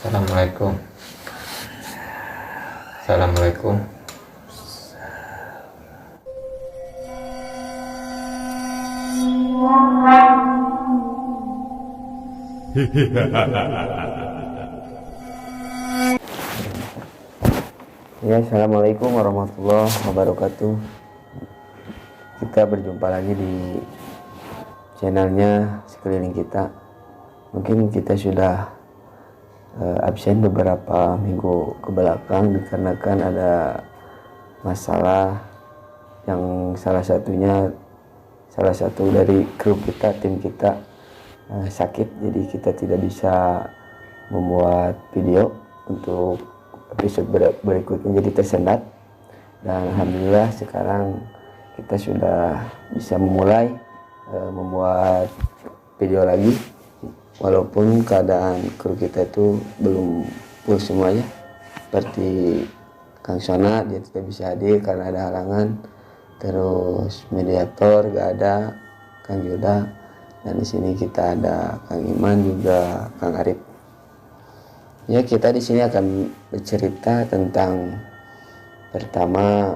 Assalamualaikum. Assalamualaikum. Ya, assalamualaikum warahmatullahi wabarakatuh. Kita berjumpa lagi di channelnya Sekeliling Kita. Mungkin kita sudah absen beberapa minggu ke belakang dikarenakan ada masalah yang salah satu dari kru kita, tim kita sakit, jadi kita tidak bisa membuat video untuk episode berikutnya, jadi tersendat. Dan alhamdulillah sekarang kita sudah bisa memulai membuat video lagi, walaupun keadaan kru kita itu belum full semuanya. Seperti Kang Sona, dia tidak bisa hadir karena ada halangan. Terus mediator gak ada, Kang Yuda, dan di sini kita ada Kang Iman juga Kang Arif. Ya, kita di sini akan bercerita tentang pertama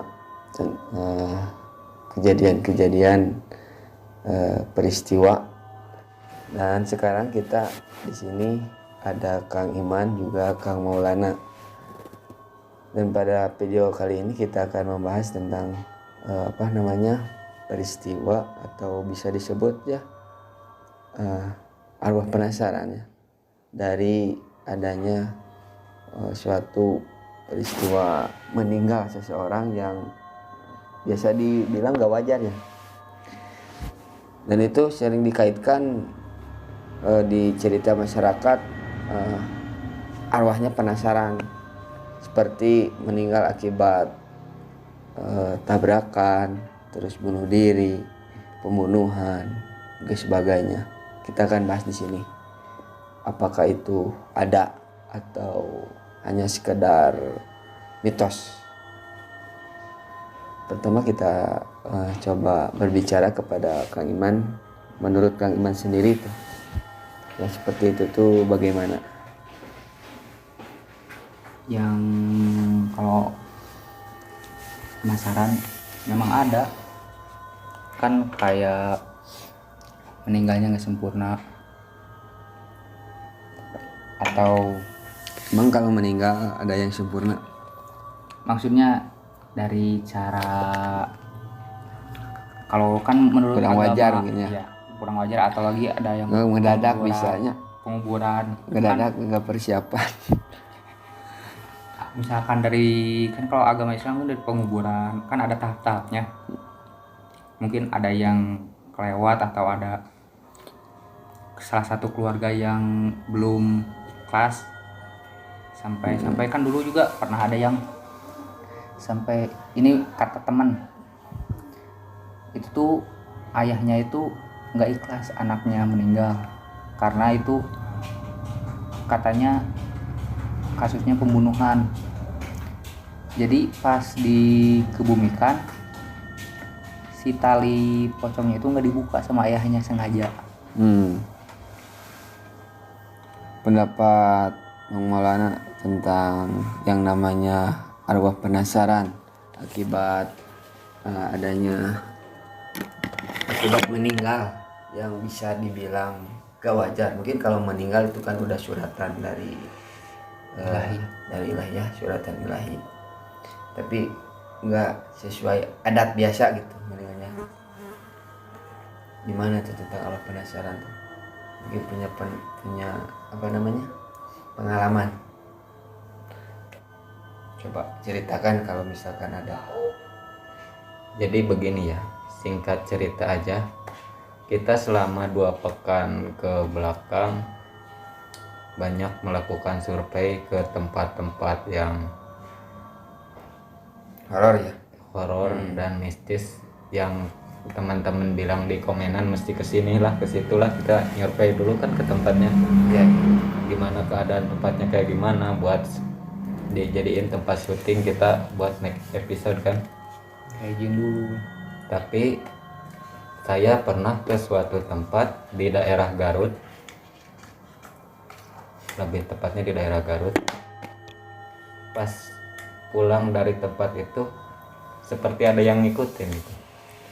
kejadian-kejadian peristiwa. Dan sekarang kita di sini ada Kang Iman juga Kang Maulana. Dan pada video kali ini kita akan membahas tentang peristiwa, atau bisa disebut ya arwah penasaran ya, dari adanya suatu peristiwa meninggal seseorang yang biasa dibilang gak wajar ya. Dan itu sering dikaitkan di cerita masyarakat, arwahnya penasaran, seperti meninggal akibat tabrakan, terus bunuh diri, pembunuhan, dan sebagainya. Kita akan bahas di sini. Apakah itu ada atau hanya sekedar mitos? Pertama kita coba berbicara kepada Kang Iman. Menurut Kang Iman sendiri tuh, yang seperti itu tuh bagaimana? Yang kalau penasaran memang ada, kan kayak meninggalnya nggak sempurna. Atau Emang kalau meninggal ada yang sempurna? maksudnya dari cara, kalau kan menurut Kurang agama, wajar mungkin ya. kurang wajar, atau lagi ada yang Mendadak bisanya. penguburan Mendadak nggak persiapan. Misalkan dari, kan kalau agama Islam kan dari penguburan kan ada tahap-tahapnya. Mungkin ada yang kelewat, atau ada salah satu keluarga yang belum ikhlas sampai kan dulu juga pernah ada yang sampai, ini kata teman, itu tuh ayahnya itu nggak ikhlas anaknya meninggal, karena itu katanya kasusnya pembunuhan. Jadi pas dikebumikan, si tali pocongnya itu nggak dibuka sama ayahnya sengaja. Pendapat Bang Maulana tentang yang namanya arwah penasaran akibat akibat meninggal yang bisa dibilang gak wajar. Mungkin kalau meninggal itu kan udah suratan dari ilahi ya, suratan ilahi, tapi nggak sesuai adat biasa gitu meninggalnya. Gimana tuh tentang arwah penasaran tuh? Mungkin punya pengalaman. Coba ceritakan kalau misalkan ada. Jadi begini ya, singkat cerita aja. Kita selama 2 pekan ke belakang banyak melakukan survei ke tempat-tempat yang horor dan mistis, yang teman-teman bilang di komenan mesti kesini lah, kesitulah. Kita survei dulu kan ke tempatnya ya, gimana keadaan tempatnya, kayak gimana, buat dijadiin tempat syuting kita buat next episode kan. Kayak izin dulu. Tapi saya pernah ke suatu tempat di daerah Garut lebih tepatnya di daerah Garut. Pas pulang dari tempat itu seperti ada yang ngikutin gitu.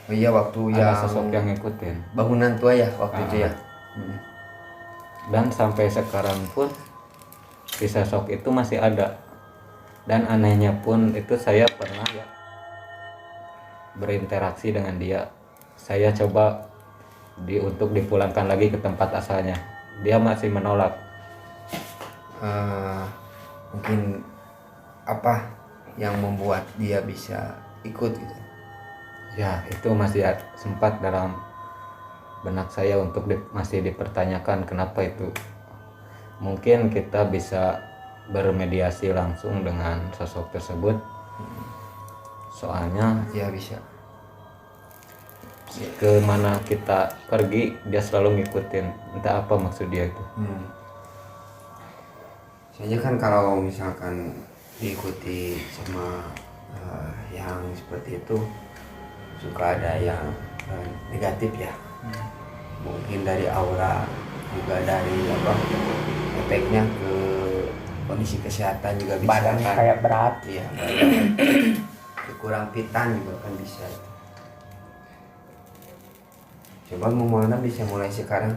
Oh iya, waktu Ada yang sosok yang ngikutin. bangunan tua ya waktu itu ya. Dan sampai sekarang pun si sosok itu masih ada. Dan anehnya pun itu saya pernah ya berinteraksi dengan dia. Saya coba untuk dipulangkan lagi ke tempat asalnya. Dia masih menolak. Mungkin apa yang membuat dia bisa ikut gitu? Ya, itu masih sempat dalam benak saya untuk masih dipertanyakan kenapa itu. Mungkin kita bisa bermediasi langsung dengan sosok tersebut. Soalnya Ya bisa. kemana kita pergi dia selalu ngikutin, entah apa maksud dia itu. Soalnya kan kalau misalkan diikuti sama yang seperti itu suka ada yang negatif ya. Mungkin dari aura, juga dari efeknya ke kondisi kesehatan juga bisa. Badan kan. kayak berat. Iya, kurang pitan juga kan bisa. Coba Mumana bisa mulai sekarang.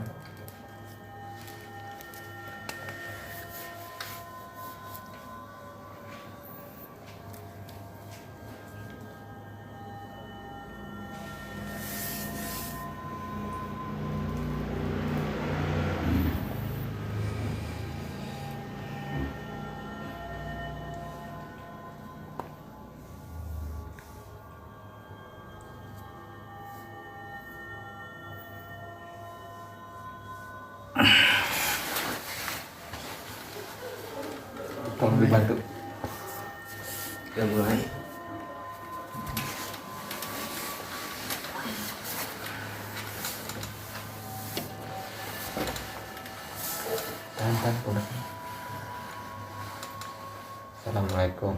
Tolong dibantu. Udah mulai. Tahan, udah. Assalamualaikum.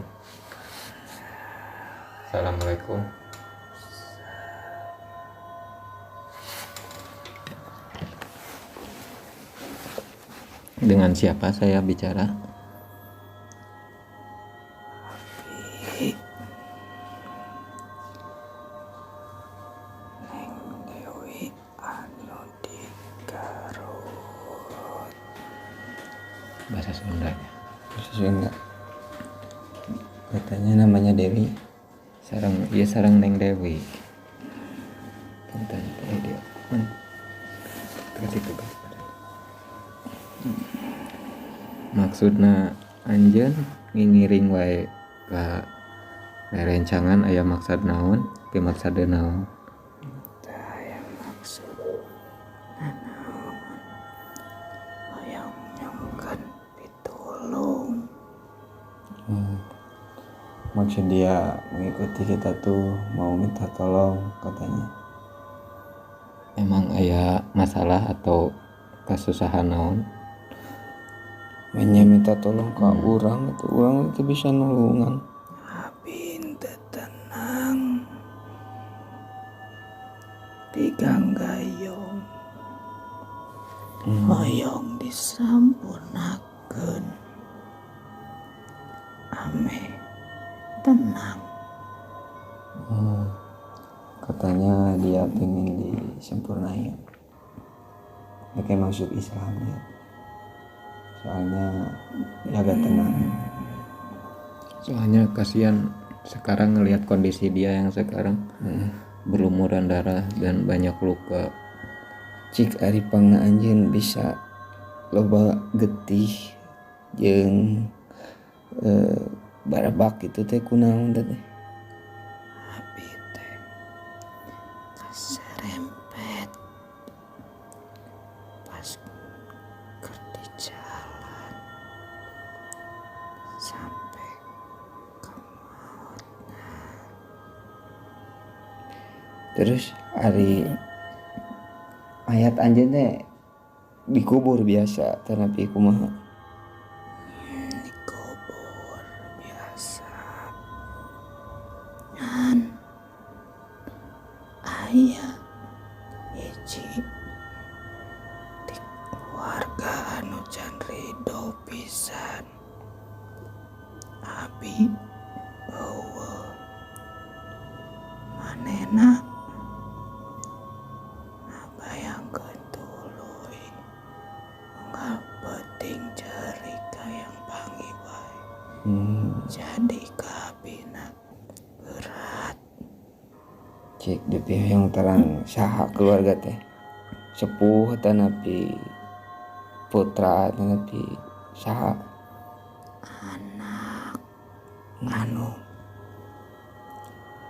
Assalamualaikum. Dengan siapa saya bicara? Bahasa Sunda. Sunda. Katanya namanya Dewi. Sarang Neng Dewi. Tanya pada dia. Itu maksudna anjeun ngingiring wae ka rencangan aya maksud naon? Ke maksud naon? Maksud dia mengikuti kita tuh mau minta tolong katanya. Emang aya masalah atau kesusahan naon? Mainnya minta tolong ke orang itu bisa nolongan. Abin tenang diganggayong hoyong disampurnakeun ame tenang. Katanya dia pengen disempurnain. Pakai maksud Islam ya. Soalnya agak tenang. Soalnya kasihan sekarang ngelihat kondisi dia yang sekarang berlumuran darah dan banyak luka. Cik ari pangna anjeun bisa loba getih jeung barabak itu teh kunaon teh? Abi teh kaserempet pas keur di jalan sampai ke mautna. Terus ari mayat anjeun teh dikubur biasa tapi kumaha? Dikubur biasa ngan aya hiji di keluarga anu can ridho tapi bahwa manena ngabayangkeun tuluy unggal penting cari yang pangi wae. Jadi kabina berat. Cek di pihak yang terang saha keluarga teh sepuh tanapi putra tanapi saha Anak anu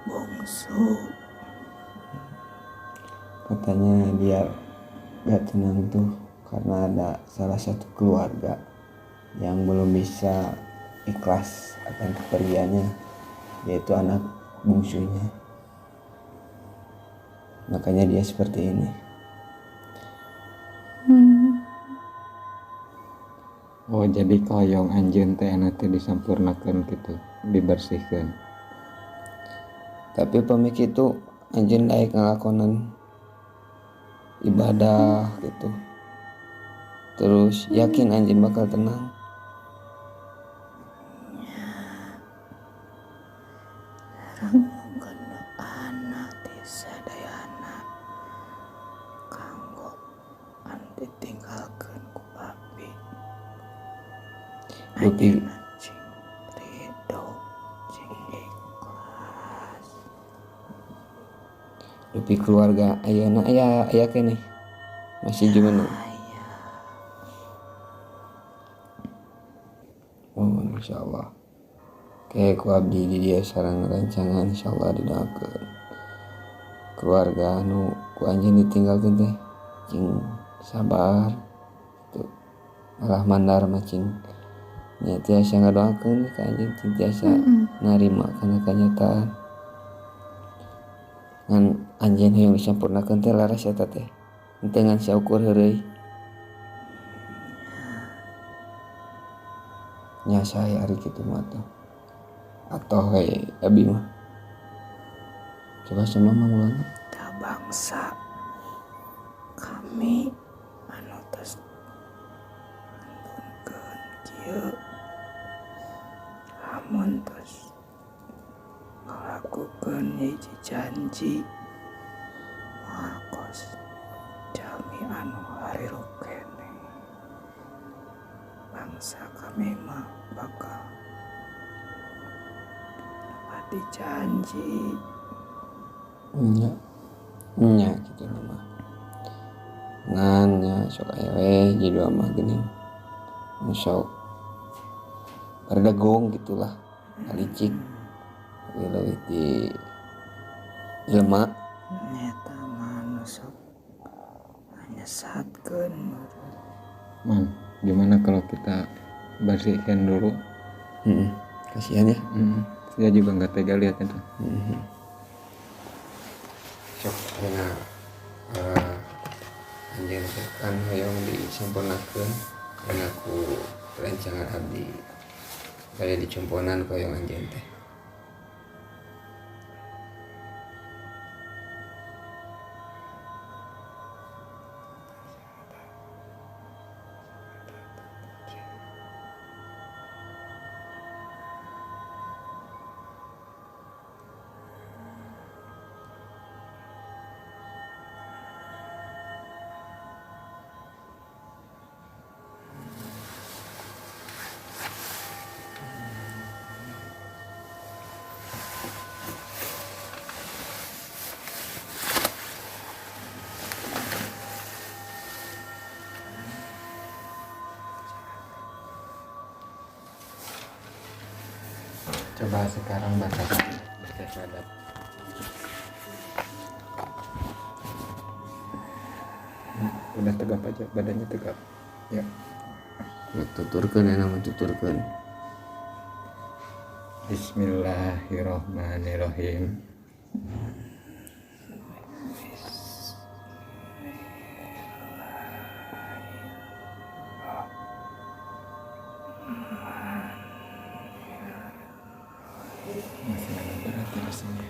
bungsu. katanya dia gak tenang tuh karena ada salah satu keluarga yang belum bisa ikhlas akan kepergiannya, yaitu anak bungsunya. Makanya dia seperti ini. Oh jadi koyong anjeun teh nanti disampurnakeun gitu, dibersihkan. Tapi pemik itu anjeun daek ngalakonan ibadah gitu. Terus yakin anjeun bakal tenang. Renungkeun anak di sadayana kanggo anu ditinggalkeun ku abi. Dupi Anjeunna cing ridho cing ikhlas. dupi keluarga ayeuna aya keneh masih gimana? Oh insyaallah. Kayak ku abdi di dia sareng rancangan insyaallah didoakeun. Keluarga anu ku anjeun ditinggalkeun teh cing sabar tuh. Malah mandar macing nya tiasa ngadoakeun ka anjeun cing tiasa narima kana kenyataan. Ngan anjeun hayang disampurnakeun teh laras eta teh. Henteu ngan saukur heureuy. Nya saya ari kitu mah tuh. Atau abi mah. Coba sama mulana. Da bangsa kami anu tos nuntunkeun kieu lamun tos ngalakukeun hiji janji makos jami anu hariru keneh bangsa kami mah bakal nepati janji. Nya gitu nama. Ngan nya sok aya we jadi dua mah geuning. Sok berdegong gitulah. Alicik. Leuwih di jelema. Nyata mah sok nyesatkeun. Man, gimana kalau kita bersihkan dulu? Kasihan ya. Saya juga nggak tega lihat itu. Sok karena anjeun teh kan hoyong disampurnakeun karena ku rancangan abdi bade dicumponan ka hoyong anjeun teh. Coba sekarang baca syahadat. Udah tegap aja, badannya tegap. Ya. Tuturkeun nama tuturkeun. Bismillahirrahmanirrahim. Masih ada berat di sini.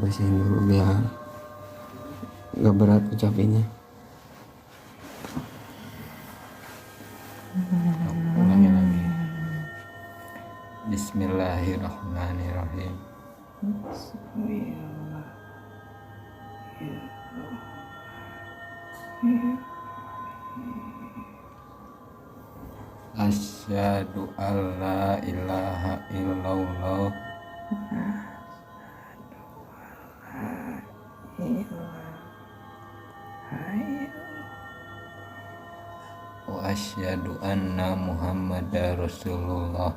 Bersihin dulu biar gak berat ucapinnya. Ulangin lagi. Bismillahirrahmanirrahim. Asyhadu alla ilaha illallah wa asyhadu anna Muhammadar Rasulullah.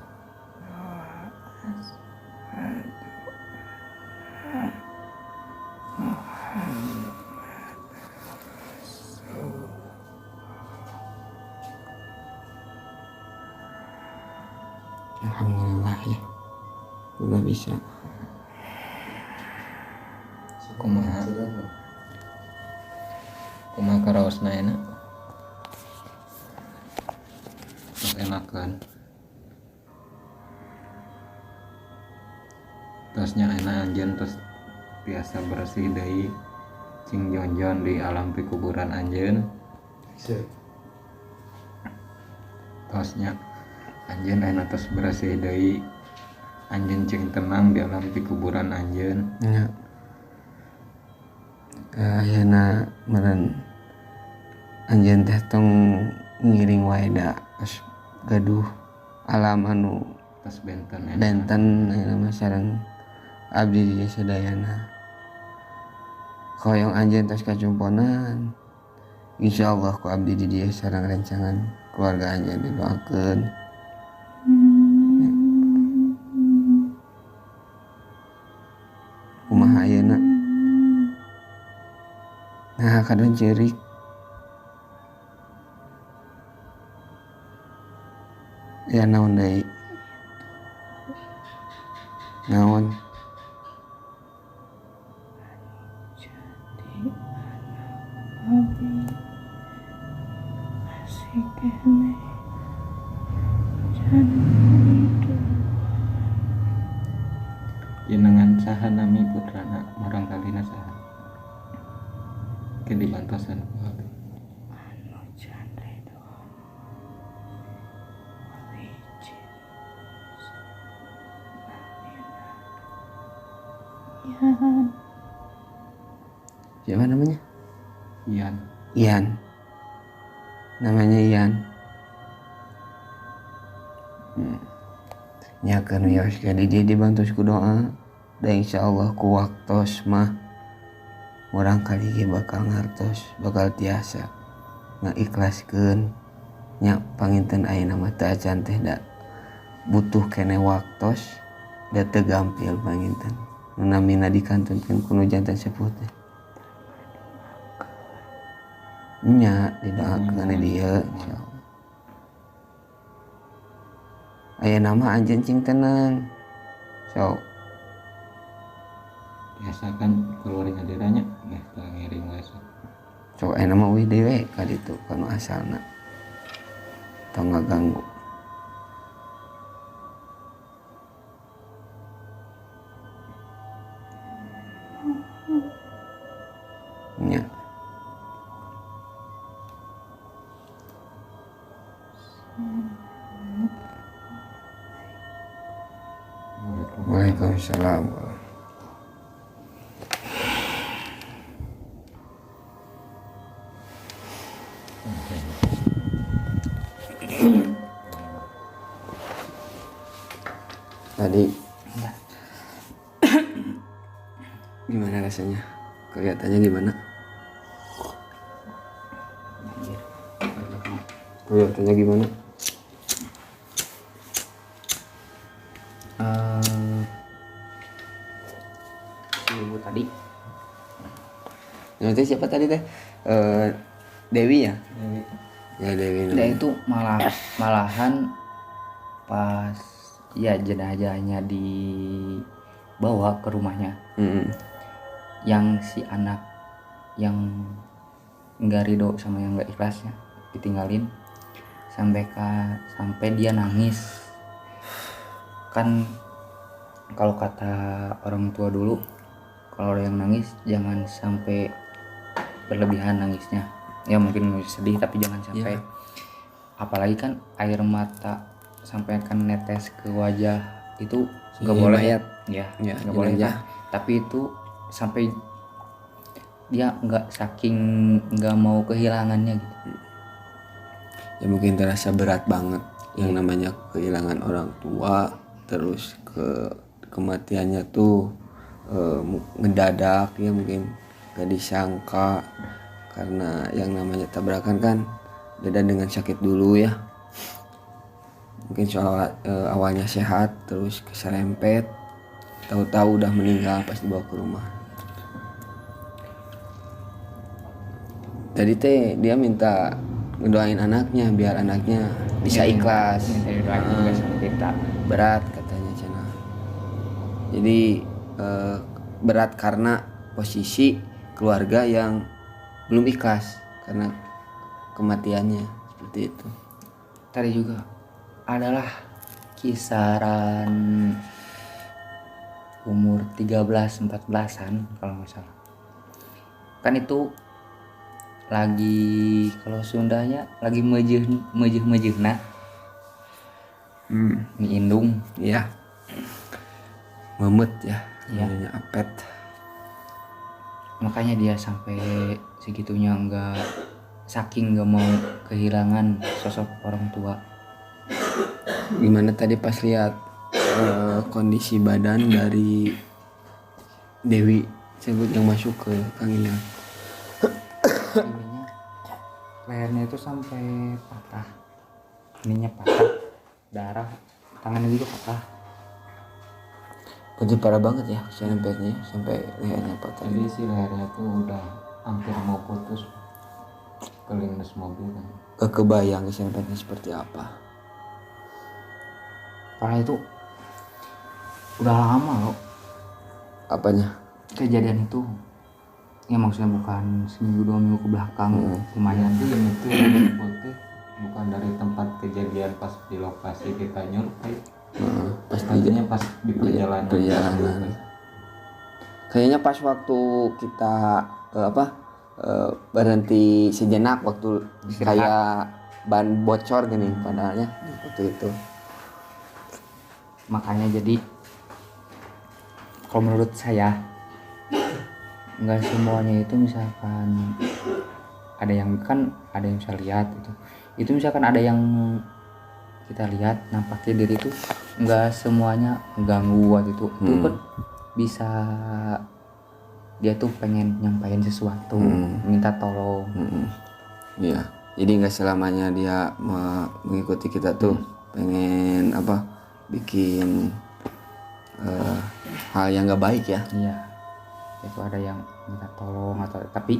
Alhamdulillah ya, udah bisa. Kumaha karaosna enak. Enakan. Terusnya enak anjeun terus biasa bersih deui cing jonjon di alam pikuburan anjeun. Terusnya anjeun enak terus bersih deui anjeun cing tenang di alam pikuburan anjeun. Ya. Ayeuna meureun anjeun teh tong ngiring wae da gaduh alam anu Tas benten benten ayeuna mah sareng abdi di sadayana. Koyong anjeun tos kacumponan, insyaallah ku abdi di dieu sareng rancangan keluarga anjeun didoakeun. Ya. Kumaha ayeuna? Nah, kadang cerik. Ya naon deui? Naon? jenengan saha nami putrana barangkalina saha ke dibantosan ku abdi. Siapa namanya? Ian Ian. Namanya Ian. Nyakeun wios ka di dieu dibantos ku doa. Da insyaallah ku waktos mah urang kali ge bakal ngartos, bakal tiasa ngaikhlaskeun nya panginten ayeuna mah teu acan teh da butuh kene waktos da teu gampil panginten. Nu namina dikantunkeun ku nu janten sepuh teh. Nya didoakeun di dieu insyaallah. Ayeuna mah anjeun cing tenang. Sok biasa kan keluar ngadiranya ngiring wae sok ayeuna mah wih dewe ka ditu kana asalna. Tong ngaganggu. Nya. Waalaikumsalam. Tadi gimana rasanya? Kelihatannya gimana? Kelihatannya gimana? Ibu tadi Nanti siapa tadi teh? Dewi ya? Ya Dewi. dia itu malahan pas ya jenazahnya dibawa ke rumahnya, yang si anak yang nggak ridho sama yang nggak ikhlasnya ditinggalin sampai dia nangis. Kan kalau kata orang tua dulu, kalau ada yang nangis jangan sampai berlebihan nangisnya. Ya mungkin sedih tapi jangan sampai apalagi kan air mata sampai akan netes ke wajah itu Si nggak boleh mayat. ya, Ya, nggak boleh jenazah. kan. Tapi itu sampai dia saking nggak mau kehilangannya gitu. Ya mungkin terasa berat banget yang namanya kehilangan orang tua, terus kematiannya tuh mendadak ya, mungkin gak disangka, karena yang namanya tabrakan kan beda dengan sakit dulu ya. Mungkin soal awalnya sehat terus keserempet, tahu-tahu udah meninggal pas dibawa ke rumah. Tadi teh dia minta ngedoain anaknya biar anaknya bisa ikhlas. Minta doain juga sama kita. Berat katanya Cina. Jadi berat karena posisi keluarga yang belum ikhlas karena kematiannya, seperti itu. Tadi juga adalah kisaran umur 13-14an kalau nggak salah. Kan itu lagi, kalau Sundanya lagi mejeh-mejehna mie indung. Iya. Memet ya, Iya. namanya apet. Makanya dia sampai segitunya saking nggak mau kehilangan sosok orang tua. Gimana tadi pas lihat kondisi badan dari Dewi sebut yang masuk ke Kang Ilyang? Ininya lehernya itu sampai patah, ininya patah, darah, tangannya juga patah. Berarti parah banget ya serempetnya sampai lehernya patah. Jadi si lehernya tuh udah hampir mau putus, kelindes mobil kan. Kebayang serempetnya seperti apa. Karena itu udah lama loh Apanya? kejadian itu. Ya maksudnya bukan seminggu 2 minggu ke belakang, lumayan. Nanti yang itu yang putih bukan dari tempat kejadian pas di lokasi kita nyurvei. Pas Pastinya pas di perjalanan. Kayaknya pas waktu kita berhenti sejenak waktu kayak ban bocor gini padahalnya waktu itu. Makanya jadi kalau menurut saya nggak semuanya itu misalkan ada yang bisa lihat itu misalkan ada yang kita lihat nampakin diri itu nggak semuanya ganggu waktu itu kan bisa dia tuh pengen nyampain sesuatu, minta tolong. Iya, jadi nggak selamanya dia mengikuti kita tuh pengen bikin hal yang nggak baik ya. Iya, itu ada yang minta tolong atau tapi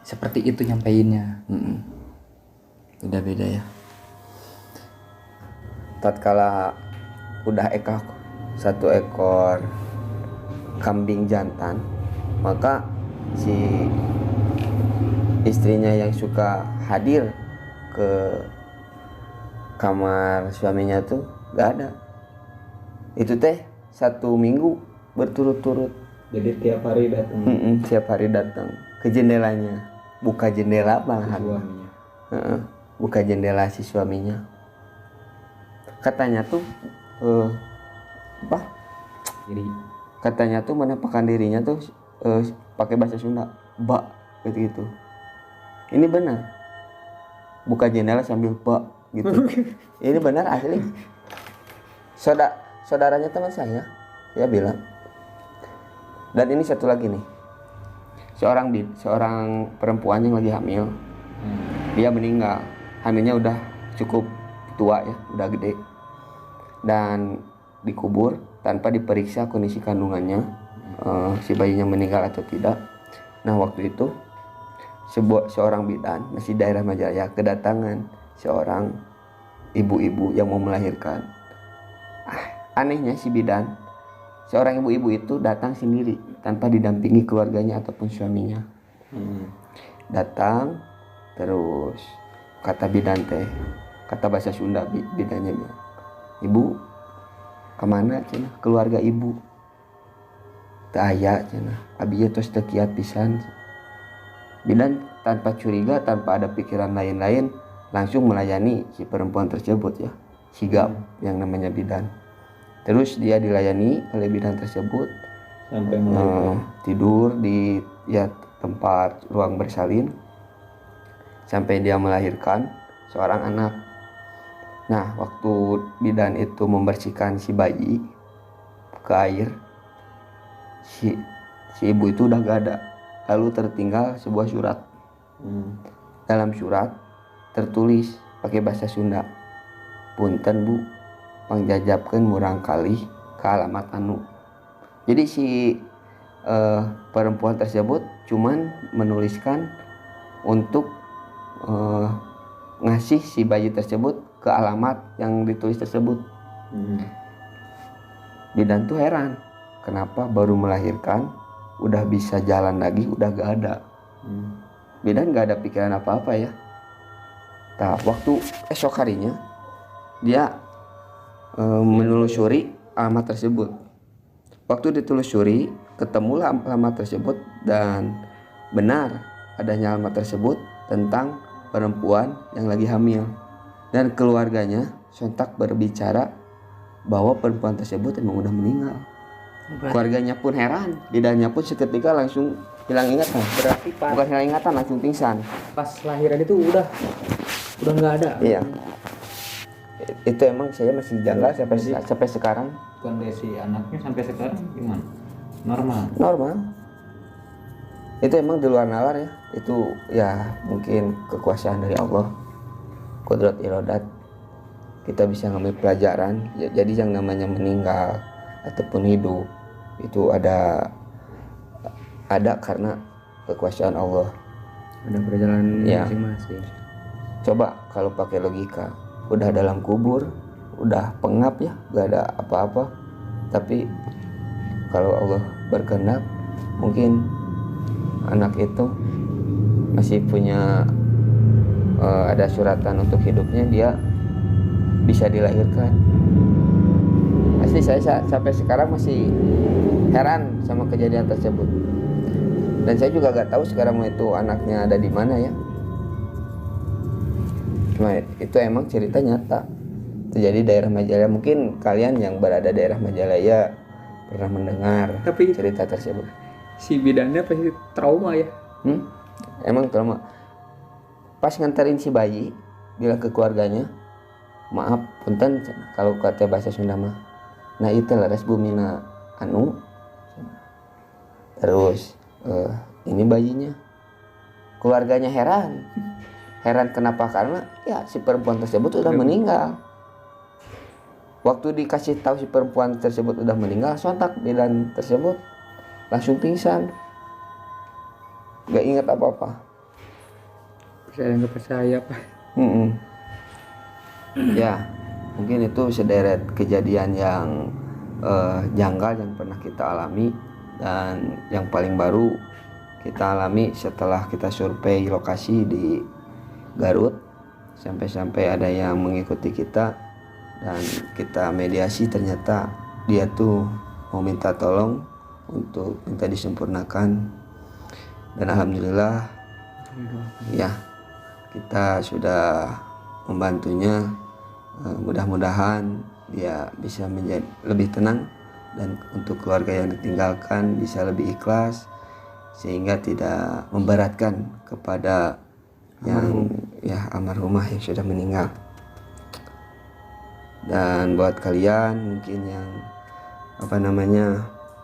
seperti itu nyampainnya. Beda-beda ya. Tatkala udah satu ekor kambing jantan, maka si istrinya yang suka hadir ke kamar suaminya tuh gak ada. Itu teh 1 minggu berturut-turut. Jadi tiap hari datang Tiap hari datang ke jendelanya, buka jendela malahan. suaminya. Buka jendela si suaminya. Katanya tuh Jadi katanya tuh menampakkan dirinya tuh pakai bahasa Sunda, bak gitu. Ini benar. Buka jendela sambil bak gitu. Ini benar asli. Saudaranya teman saya bilang. Dan ini satu lagi nih. Seorang perempuan yang lagi hamil. Dia meninggal. Hamilnya udah cukup tua ya, udah gede. Dan dikubur tanpa diperiksa kondisi kandungannya, si bayinya meninggal atau tidak. Nah waktu itu seorang bidan di daerah Majaya kedatangan seorang ibu-ibu yang mau melahirkan. Anehnya si bidan, seorang ibu-ibu itu datang sendiri tanpa didampingi keluarganya ataupun suaminya. Datang terus kata bidan teh, kata bahasa Sunda bidannya bilang, "Ibu, kemana cina keluarga ibu?" "Teu aya cina, abi tos teu kiat pisan." Bidan tanpa curiga, tanpa ada pikiran lain-lain, langsung melayani si perempuan tersebut ya, sigap yang namanya bidan. Terus dia dilayani oleh bidan tersebut Sampai melahirkan. tidur di tempat ruang bersalin sampai dia melahirkan seorang anak. Nah, waktu bidan itu membersihkan si bayi ke air, si ibu itu udah gak ada. Lalu tertinggal sebuah surat. Dalam surat tertulis pakai bahasa Sunda, "Punten Bu, pangjajabkeun murang kalih ke alamat anu." Jadi si perempuan tersebut cuman menuliskan untuk ngasih si bayi tersebut ke alamat yang ditulis tersebut. Bidan tuh heran, kenapa baru melahirkan udah bisa jalan lagi udah gak ada. Bidan gak ada pikiran apa-apa ya. Nah, waktu esok harinya dia menelusuri alamat tersebut. Waktu ditelusuri, ketemulah alamat tersebut dan benar adanya alamat tersebut tentang perempuan yang lagi hamil. Dan keluarganya sontak berbicara bahwa perempuan tersebut emang udah meninggal. Keluarganya pun heran, bidannya pun seketika langsung hilang ingatan. Berarti Bukan hilang ingatan, langsung pingsan. pas lahiran itu udah nggak ada. Iya. Itu emang saya masih janggal sampai sekarang. Kondisi anaknya sampai sekarang gimana? Normal. Itu emang di luar nalar ya. Itu ya mungkin kekuasaan dari Allah, qudrat irodat. Kita bisa ngambil pelajaran. Jadi yang namanya meninggal ataupun hidup itu ada karena kekuasaan Allah. Ada perjalanan Ya. masing-masing. Coba kalau pakai logika, udah dalam kubur, udah pengap ya, gak ada apa-apa. Tapi kalau Allah berkehendak, mungkin anak itu masih punya ada suratan untuk hidupnya, dia bisa dilahirkan. Asli saya sampai sekarang masih heran sama kejadian tersebut. Dan saya juga gak tahu sekarang itu anaknya ada di mana ya. Cuma itu emang cerita nyata terjadi daerah Majalaya. Mungkin kalian yang berada daerah Majalaya pernah mendengar Tapi cerita tersebut. si bidannya pasti trauma ya. Emang trauma. Pas nganterin si bayi, bilang ke keluarganya, "Maaf, punten kalau kata bahasa Sunda mah. Nah itu laras bumina anu." Terus ini bayinya. Keluarganya heran. Heran kenapa? Karena ya si perempuan tersebut udah meninggal. Waktu dikasih tahu si perempuan tersebut udah meninggal, sontak bidan tersebut langsung pingsan. Gak ingat apa-apa. Percaya nggak percaya Pak. Ya, mungkin itu sederet kejadian yang janggal yang pernah kita alami. Dan yang paling baru kita alami setelah kita survei lokasi di Garut, sampai-sampai ada yang mengikuti kita dan kita mediasi, ternyata dia tuh mau minta tolong untuk minta disempurnakan. Dan alhamdulillah ya kita sudah membantunya. Mudah-mudahan dia bisa menjadi lebih tenang dan untuk keluarga yang ditinggalkan bisa lebih ikhlas sehingga tidak memberatkan kepada yang almarhumah yang sudah meninggal. Dan buat kalian mungkin yang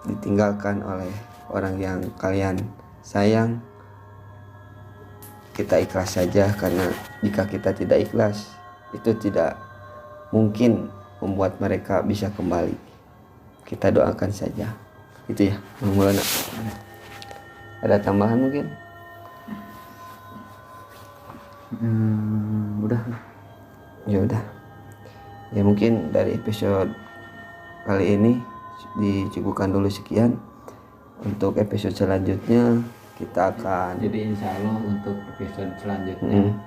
ditinggalkan oleh orang yang kalian sayang, kita ikhlas saja, karena jika kita tidak ikhlas itu tidak mungkin membuat mereka bisa kembali. Kita doakan saja. Itu ya, Bang Maulana. Ada tambahan mungkin? Udah. Ya udah. Ya mungkin dari episode kali ini dicukupkan dulu sekian. Untuk episode selanjutnya kita akan Jadi insya Allah untuk episode selanjutnya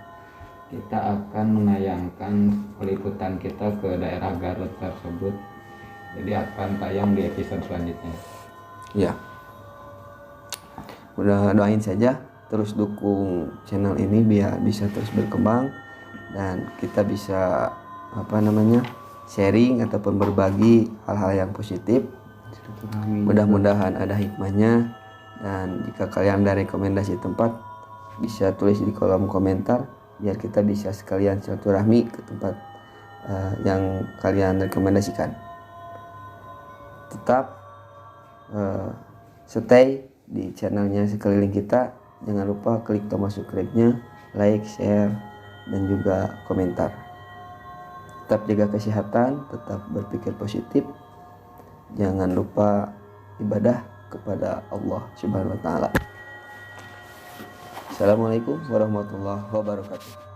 kita akan menayangkan peliputan kita ke daerah Garut tersebut. Jadi akan tayang di episode selanjutnya. ya. Udah doain saja, terus dukung channel ini biar bisa terus berkembang dan kita bisa sharing ataupun berbagi hal-hal yang positif. Mudah-mudahan ada hikmahnya, dan jika kalian ada rekomendasi tempat bisa tulis di kolom komentar biar kita bisa sekalian silaturahmi ke tempat yang kalian rekomendasikan. Tetap stay di channelnya Sekeliling Kita. Jangan lupa klik tombol subscribe-nya, like, share, dan juga komentar. Tetap jaga kesehatan, tetap berpikir positif. Jangan lupa ibadah kepada Allah Subhanahu wa taala. Assalamualaikum warahmatullahi wabarakatuh.